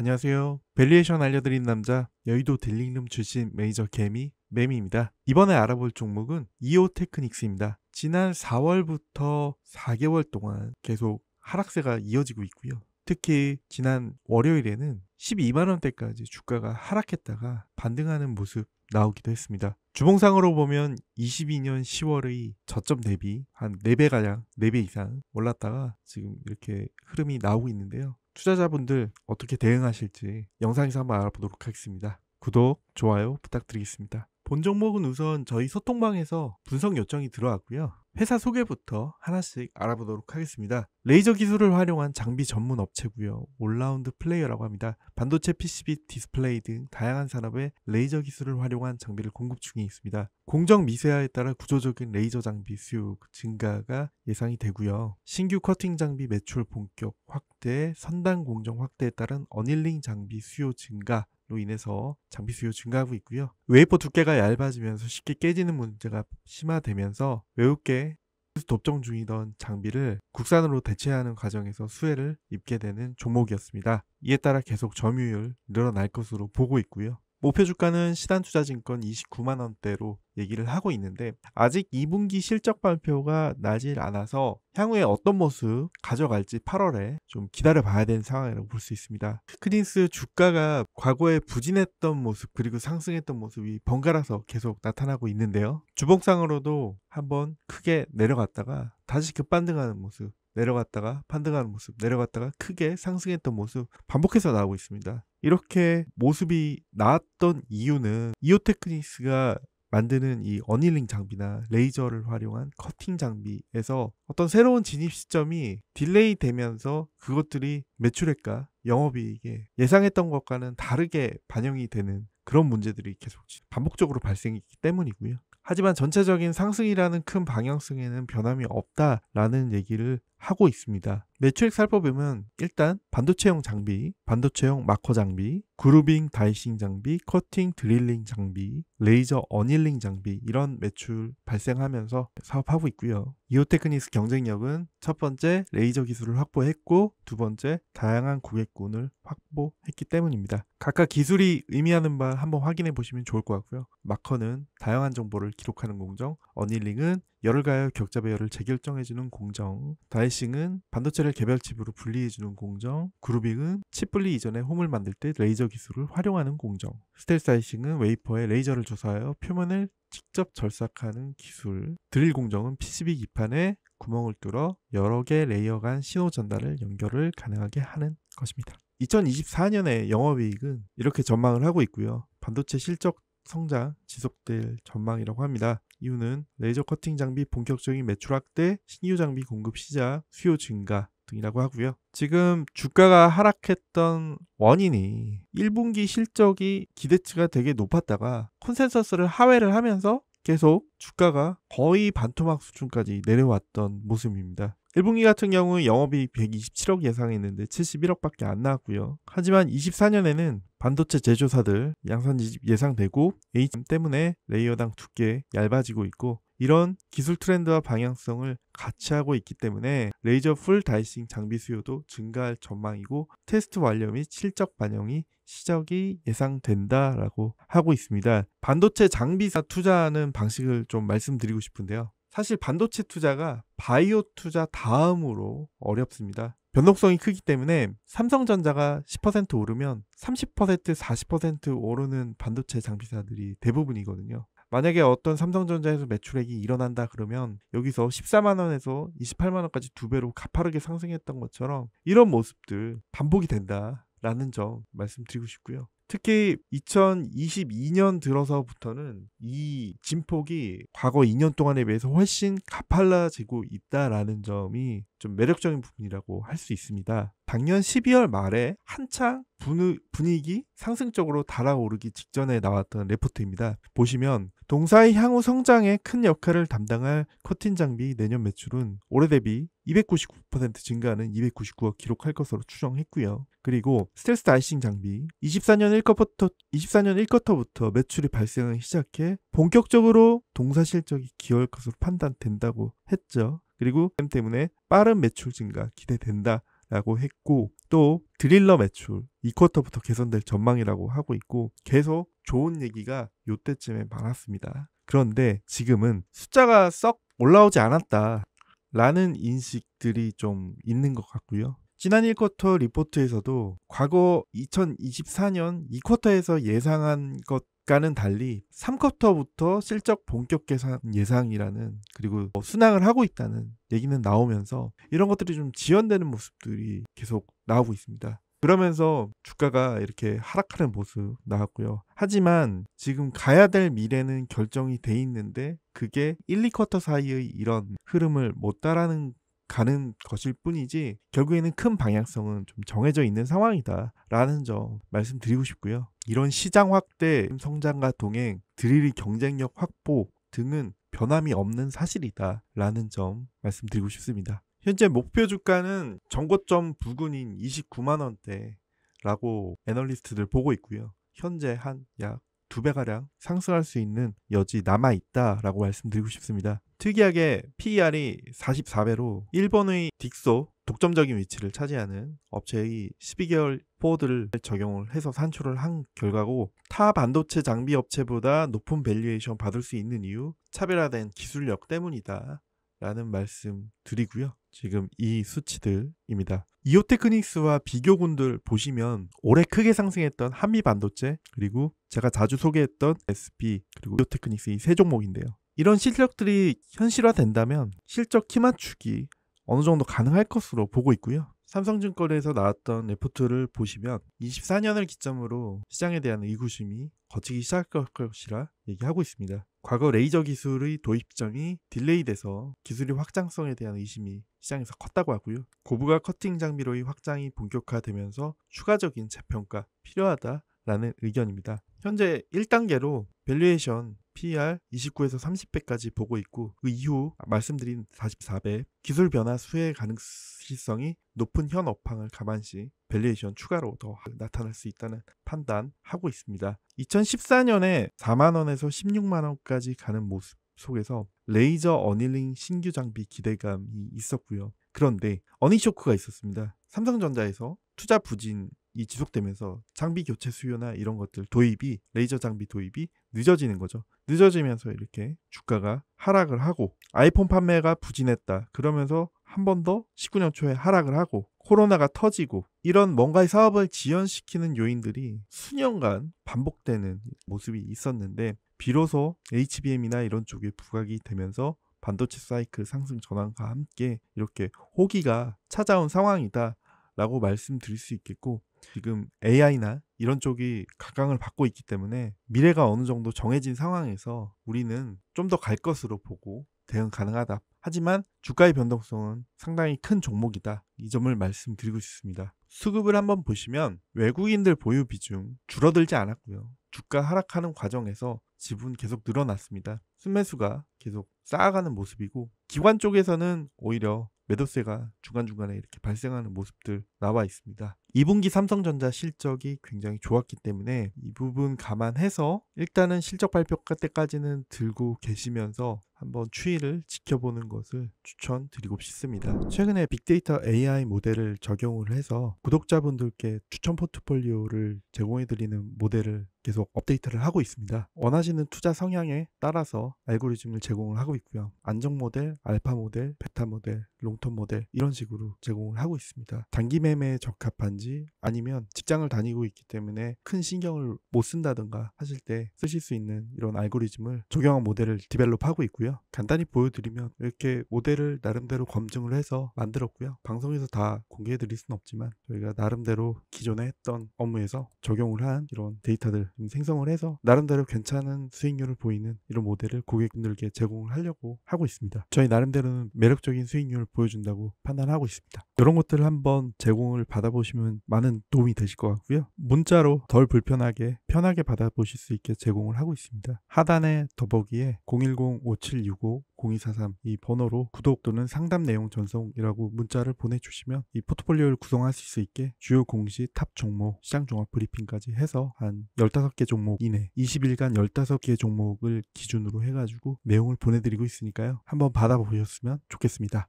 안녕하세요. 밸류에이션 알려드린 남자, 여의도 딜링룸 출신 매니저 개미 매미입니다. 이번에 알아볼 종목은 이오 테크닉스입니다. 지난 4월부터 4개월 동안 계속 하락세가 이어지고 있고요. 특히 지난 월요일에는 12만원대까지 주가가 하락했다가 반등하는 모습 나오기도 했습니다. 주봉상으로 보면 22년 10월의 저점 대비 한 4배가량, 4배 이상 올랐다가 지금 이렇게 흐름이 나오고 있는데요. 투자자분들 어떻게 대응하실지 영상에서 한번 알아보도록 하겠습니다. 구독, 좋아요 부탁드리겠습니다. 본 종목은 우선 저희 소통방에서 분석 요청이 들어왔고요. 회사 소개부터 하나씩 알아보도록 하겠습니다. 레이저 기술을 활용한 장비 전문 업체고요. 올라운드 플레이어라고 합니다. 반도체, PCB, 디스플레이 등 다양한 산업에 레이저 기술을 활용한 장비를 공급 중에 있습니다. 공정 미세화에 따라 구조적인 레이저 장비 수요 증가가 예상이 되고요. 신규 커팅 장비 매출 본격 확대, 선단 공정 확대에 따른 어닐링 장비 수요 증가 로 인해서 장비 수요 증가하고 있고요. 웨이퍼 두께가 얇아지면서 쉽게 깨지는 문제가 심화되면서 외국계 돕정 중이던 장비를 국산으로 대체하는 과정에서 수혜를 입게 되는 종목이었습니다. 이에 따라 계속 점유율 늘어날 것으로 보고 있고요. 목표 주가는 시단투자증권 29만원대로 얘기를 하고 있는데 아직 2분기 실적 발표가 나질 않아서 향후에 어떤 모습 가져갈지 8월에 좀 기다려 봐야 되는 상황이라고 볼 수 있습니다. 테크닉스 주가가 과거에 부진했던 모습 그리고 상승했던 모습이 번갈아서 계속 나타나고 있는데요. 주봉상으로도 한번 크게 내려갔다가 다시 급반등하는 모습, 내려갔다가 반등하는 모습, 내려갔다가 크게 상승했던 모습 반복해서 나오고 있습니다. 이렇게 모습이 나왔던 이유는 이오테크닉스가 만드는 이 어닐링 장비나 레이저를 활용한 커팅 장비에서 어떤 새로운 진입 시점이 딜레이 되면서 그것들이 매출액과 영업이익에 예상했던 것과는 다르게 반영이 되는 그런 문제들이 계속 반복적으로 발생했기 때문이고요. 하지만 전체적인 상승이라는 큰 방향성에는 변함이 없다라는 얘기를 하고 있습니다. 매출액 살펴보면 일단 반도체용 장비, 반도체용 마커 장비, 그루빙 다이싱 장비, 커팅 드릴링 장비, 레이저 어닐링 장비 이런 매출 발생하면서 사업하고 있고요. 이오테크닉스 경쟁력은 첫 번째 레이저 기술을 확보했고 두 번째 다양한 고객군을 확보했기 때문입니다. 각각 기술이 의미하는 바 한번 확인해 보시면 좋을 것 같고요. 마커는 다양한 정보를 기록하는 공정, 어닐링은 열을 가하여 격자 배열을 재결정해주는 공정, 다이싱은 반도체를 개별 칩으로 분리해주는 공정, 그루빙은 칩 분리 이전에 홈을 만들 때 레이저 기술을 활용하는 공정, 스텔스 다이싱은 웨이퍼에 레이저를 조사하여 표면을 직접 절삭하는 기술, 드릴 공정은 PCB 기판에 구멍을 뚫어 여러 개 레이어 간 신호 전달을 연결을 가능하게 하는 것입니다. 2024년에 영업이익은 이렇게 전망을 하고 있고요. 반도체 실적 성장 지속될 전망이라고 합니다. 이유는 레이저 커팅 장비 본격적인 매출 확대, 신규 장비 공급 시작, 수요 증가 등이라고 하고요. 지금 주가가 하락했던 원인이 1분기 실적이 기대치가 되게 높았다가 컨센서스를 하회를 하면서 계속 주가가 거의 반토막 수준까지 내려왔던 모습입니다. 1분기 같은 경우 영업이익 127억 예상했는데 71억밖에 안 나왔고요. 하지만 24년에는 반도체 제조사들 양산 지집 예상되고 HBM 때문에 레이어당 두께 얇아지고 있고 이런 기술 트렌드와 방향성을 같이 하고 있기 때문에 레이저 풀 다이싱 장비 수요도 증가할 전망이고 테스트 완료 및 실적 반영이 시작이 예상된다라고 하고 있습니다. 반도체 장비사 투자하는 방식을 좀 말씀드리고 싶은데요. 사실 반도체 투자가 바이오 투자 다음으로 어렵습니다. 변동성이 크기 때문에 삼성전자가 10% 오르면 30%, 40% 오르는 반도체 장비사들이 대부분이거든요. 만약에 어떤 삼성전자에서 매출액이 일어난다 그러면 여기서 14만원에서 28만원까지 2배로 가파르게 상승했던 것처럼 이런 모습들 반복이 된다라는 점 말씀드리고 싶고요. 특히 2022년 들어서부터는 이 진폭이 과거 2년 동안에 비해서 훨씬 가팔라지고 있다라는 점이 좀 매력적인 부분이라고 할 수 있습니다. 작년 12월 말에 한창 분위기 상승적으로 달아오르기 직전에 나왔던 레포트입니다. 보시면 동사의 향후 성장에 큰 역할을 담당할 커팅 장비 내년 매출은 올해 대비 299% 증가하는 299억 기록할 것으로 추정했고요. 그리고 스텔스 다이싱 장비 24년 1쿼터부터 매출이 발생하기 시작해 본격적으로 동사 실적이 기여할 것으로 판단된다고 했죠. 그리고 때문에 빠른 매출 증가 기대된다라고 했고 또 드릴러 매출 2쿼터부터 개선될 전망이라고 하고 있고 계속 좋은 얘기가 요때쯤에 많았습니다. 그런데 지금은 숫자가 썩 올라오지 않았다 라는 인식들이 좀 있는 것 같고요. 지난 1쿼터 리포트에서도 과거 2024년 2쿼터에서 예상한 것과는 달리 3쿼터부터 실적 본격 개선 예상이라는, 그리고 순항을 하고 있다는 얘기는 나오면서 이런 것들이 좀 지연되는 모습들이 계속 나오고 있습니다. 그러면서 주가가 이렇게 하락하는 모습 나왔고요. 하지만 지금 가야 될 미래는 결정이 돼 있는데 그게 1, 2쿼터 사이의 이런 흐름을 못 따라가는 것일 뿐이지 결국에는 큰 방향성은 좀 정해져 있는 상황이다 라는 점 말씀드리고 싶고요. 이런 시장 확대, 성장과 동행, 드릴의 경쟁력 확보 등은 변함이 없는 사실이다 라는 점 말씀드리고 싶습니다. 현재 목표 주가는 전고점 부근인 29만원대라고 애널리스트들 보고 있고요. 현재 한 약 2배가량 상승할 수 있는 여지 남아있다라고 말씀드리고 싶습니다. 특이하게 PER이 44배로 일본의 딕소 독점적인 위치를 차지하는 업체의 12개월 포워드를 적용을 해서 산출을 한 결과고, 타 반도체 장비 업체보다 높은 밸류에이션 받을 수 있는 이유 차별화된 기술력 때문이다 라는 말씀 드리고요. 지금 이 수치들입니다. 이오테크닉스와 비교군들 보시면 올해 크게 상승했던 한미반도체, 그리고 제가 자주 소개했던 SP, 그리고 이오테크닉스 이 세 종목인데요. 이런 실적들이 현실화된다면 실적 키 맞추기 어느 정도 가능할 것으로 보고 있고요. 삼성증권에서 나왔던 레포트를 보시면 24년을 기점으로 시장에 대한 의구심이 거치기 시작할 것이라 얘기하고 있습니다. 과거 레이저 기술의 도입점이 딜레이돼서 기술의 확장성에 대한 의심이 시장에서 컸다고 하고요. 고부가 커팅 장비로의 확장이 본격화되면서 추가적인 재평가 필요하다라는 의견입니다. 현재 1단계로 밸류에이션 PER 29에서 30배까지 보고 있고, 그 이후 말씀드린 44배 기술 변화 수혜 가능성이 높은 현 업황을 감안시 밸류에이션 추가로 더 나타날 수 있다는 판단하고 있습니다. 2014년에 4만원에서 16만원까지 가는 모습 속에서 레이저 어닐링 신규 장비 기대감이 있었고요. 그런데 어닝 쇼크가 있었습니다. 삼성전자에서 투자 부진이 지속되면서 장비 교체 수요나 이런 것들 도입이, 레이저 장비 도입이 늦어지는 거죠. 늦어지면서 이렇게 주가가 하락을 하고, 아이폰 판매가 부진했다 그러면서 한 번 더 19년 초에 하락을 하고, 코로나가 터지고, 이런 뭔가의 사업을 지연시키는 요인들이 수년간 반복되는 모습이 있었는데, 비로소 HBM이나 이런 쪽에 부각이 되면서 반도체 사이클 상승 전환과 함께 이렇게 호기가 찾아온 상황이다 라고 말씀드릴 수 있겠고, 지금 AI나 이런 쪽이 각광을 받고 있기 때문에 미래가 어느 정도 정해진 상황에서 우리는 좀 더 갈 것으로 보고 대응 가능하다. 하지만 주가의 변동성은 상당히 큰 종목이다. 이 점을 말씀드리고 싶습니다. 수급을 한번 보시면 외국인들 보유 비중 줄어들지 않았고요. 주가 하락하는 과정에서 지분 계속 늘어났습니다. 순매수가 계속 쌓아가는 모습이고, 기관 쪽에서는 오히려 매도세가 중간중간에 이렇게 발생하는 모습들 나와 있습니다. 2분기 삼성전자 실적이 굉장히 좋았기 때문에 이 부분 감안해서 일단은 실적 발표 때까지는 들고 계시면서 한번 추이를 지켜보는 것을 추천드리고 싶습니다. 최근에 빅데이터 AI 모델을 적용을 해서 구독자분들께 추천 포트폴리오를 제공해드리는 모델을 계속 업데이트를 하고 있습니다. 원하시는 투자 성향에 따라서 알고리즘을 제공을 하고 있고요. 안정 모델, 알파 모델, 베타 모델, 롱텀 모델 이런 식으로 제공을 하고 있습니다. 단기 매매에 적합한지, 아니면 직장을 다니고 있기 때문에 큰 신경을 못 쓴다든가 하실 때 쓰실 수 있는 이런 알고리즘을 적용한 모델을 디벨롭하고 있고요. 간단히 보여드리면 이렇게 모델을 나름대로 검증을 해서 만들었고요. 방송에서 다 공개해드릴 수는 없지만 저희가 나름대로 기존에 했던 업무에서 적용을 한 이런 데이터들 생성을 해서 나름대로 괜찮은 수익률을 보이는 이런 모델을 고객분들께 제공을 하려고 하고 있습니다. 저희 나름대로는 매력적인 수익률을 보여준다고 판단하고 있습니다. 이런 것들을 한번 제공을 받아보시면 많은 도움이 되실 것 같고요. 문자로 덜 불편하게 편하게 받아보실 수 있게 제공을 하고 있습니다. 하단에 더보기에 010-5765-0243 이 번호로 구독 또는 상담 내용 전송이라고 문자를 보내주시면 이 포트폴리오를 구성하실 수 있게 주요 공시, 탑 종목, 시장 종합 브리핑까지 해서 한 15개 종목 이내 20일간 15개 종목을 기준으로 해가지고 내용을 보내드리고 있으니까요. 한번 받아보셨으면 좋겠습니다.